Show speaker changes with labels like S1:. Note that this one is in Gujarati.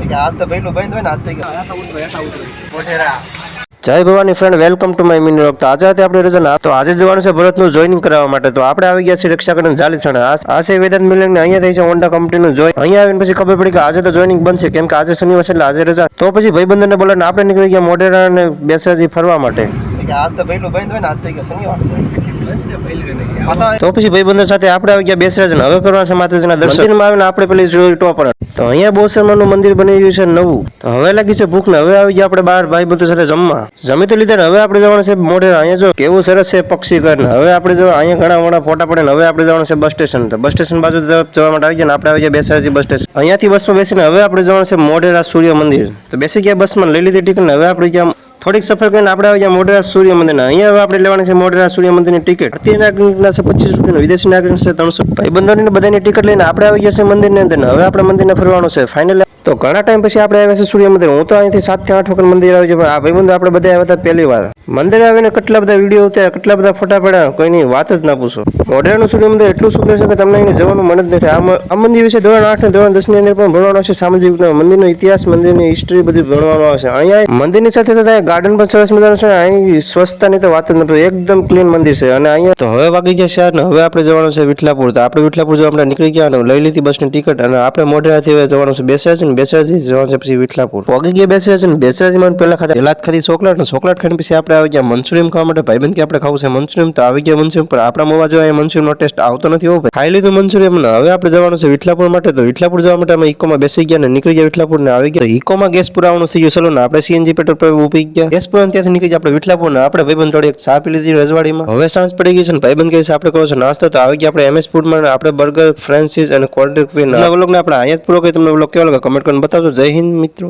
S1: જય Bhavani friend, welcome to my mini vlog. તો આજે આપણે રજા તો આજે જવાનું છે ભરતનું જોઈનિંગ કરાવવા માટે. તો આપણે આવી ગયા છીએ રક્ષાકરણ જાલીસણા. આ છે વેદાંત મિલન ને અહીંયા થઈ છે હોન્ડા કંપનીનું જોઈન. અહીંયા આવીને પછી ખબર પડી કે આજે તો જોઈનિંગ બનશે, કેમ કે આજે શનિવાર છે એટલે આજે રજા. તો પછી ભાઈબંધને બોલાવીને આપણે નીકળી ગયા મોઢેરા અને બેસરાજી ફરવા માટે. તો પછી ભાઈબંધો સાથે આપણે આવી ગયા બેસરાજ. હવે કરવા છે માતાજીના દર્શન. મંદિરમાં આવીને આપણે પેલી જોઈ ટોપર. તો અહીંયા બહુ શર્માનું મંદિર બની ગયું છે નવું. તો હવે લાગી છે ભૂખ ને હવે આવી ગયા આપણે બહાર ભાઈબંધો સાથે જમવા. જમી તો લીધા ને હવે આપણે જવાનું છે મોઢેરા. અહીંયા જો કેવું સરસ છે પક્ષી ઘર. હવે આપણે જો અહીંયા ઘણા ઘણા ફોટા પડે ને હવે આપણે જવાનું છે બસ સ્ટેશન. તો બસ સ્ટેશન બાજુ જવા માટે આવી ગયા ને આપણે આવી ગયા બેસરાજી બસ સ્ટેશન. અહીંયાથી બસમાં બેસીને હવે આપણે જવાનું છે મોઢેરા સૂર્ય મંદિર. તો બેસી ગયા બસમાં, લઈ લીધી ટિકિટ ને હવે આપણે ગયા થોડીક સફર કરીને આપણે આવી ગયા મોઢેરા સૂર્ય મંદિર. અહીંયા હવે આપણે લેવાની છે મોઢેરા સૂર્ય મંદિરની ટિકિટ. ભારતીય નાગરિકના છે 25 રૂપિયા, વિદેશી નાગરિક છે 300. ભાઈબંધોની બધાની ટિકિટ લઈને આપણે આવી ગયા છે મંદિરની અંદર. હવે આપણે મંદિરને ફરવાનું છે ફાઇનલ. તો ઘણા ટાઈમ પછી આપણે આવ્યા છે સૂર્ય મંદિર. હું તો અહીંથી 7 થી 8 વખત મંદિર આવી છે, પણ આ ભાઈબંધો આપણે બધા આવ્યા હતા પહેલી વાર. મંદિર આવીને કેટલા બધા વિડીયો ઉતાર્યા, કેટલા બધા ફોટા પડ્યા, કોઈની વાત જ ના પૂછો. મોઢેરાનું સૂર્ય મંદિર એટલું સુંદર છે કે તમને અહીં જવાનું મન જ નથી. આ મંદિર વિશે ધોરણ 8 અને ધોરણ 10 ની અંદર પણ ભણવાનું છે. સામાજિક મંદિરનો ઇતિહાસ, મંદિરની હિસ્ટ્રી બધી ભણવામાં આવે છે. અહીંયા મંદિરની સાથે સાથે ગાર્ડન પણ સરસ મજાનું છે. અહીં સ્વચ્છતાની તો વાત જ નથી, એકદમ ક્લીન મંદિર છે. અને અહીંયા તો હવે વાગી ગયા છે ને હવે આપણે જવાનું છે વિઠલાપુર. તો આપણે વિઠલાપુર જવા આપણે નીકળી ગયા અને લઈ લીધી બસની ટિકિટ. અને આપણે મોઢેરાથી હવે જવાનું છે બેસરાજી ને બેસરાજી જવાનું છે પછી વિઠલાપુર. વાગી ગયા બેસરાજી ને બેસરાજીમાં પહેલા ખાધી ચોકલેટ ને ચોકલેટ ખાઈને પછી આપણે આવી ગયા મંચુરિયમ ખાવા માટે. ભાઈબંધ કે આપણે ખાવું છે મંચુરિયમ. તો આવી ગયા મંચુરિયમ, પણ આપણા મોવા જેવા મંચુરિયમનો ટેસ્ટ આવતો નથી. હો ભાઈ, ખાઈ લીધું મંચુરિયમ ને હવે આપણે જવાનું છે વિઠલાપુર માટે. તો વિઠલાપુર જવા માટે અમે ઇકોમાં બેસી ગયા ને નીકળી ગયા વિઠલાપુર ને આવી ગયા ઇકોમાં ગેસ પુરાવાનું થઈ ગયું. ચલો ને આપણે સીએનજી પેટ્રોલ પંપ ઉભી ગયા. ગેસ પુરાવાનું ત્યાંથી નીકળી ગયા આપણે વિઠલાપુર ને આપણે ભાઈબંધ થોડી એક ચા પી લીધી રજવાડીમાં. હવે સાંજ પડી ગઈ છે ને ભાઈબંધ કહે છે આપણે કરો છો નાસ્તો. તો આવી ગયા આપણે એમએસ ફૂડમાં આપણે બર્ગર, ફ્રેન્ચીઝ અને કોલ્ડ ડ્રિંક પીને વ્લોગને આપણે અહીંયા જ પૂરો કરી. તમને વ્લોગ કેવો લાગે કમેન્ટ કરીને બતાવજો. જય હિન્દ મિત્રો.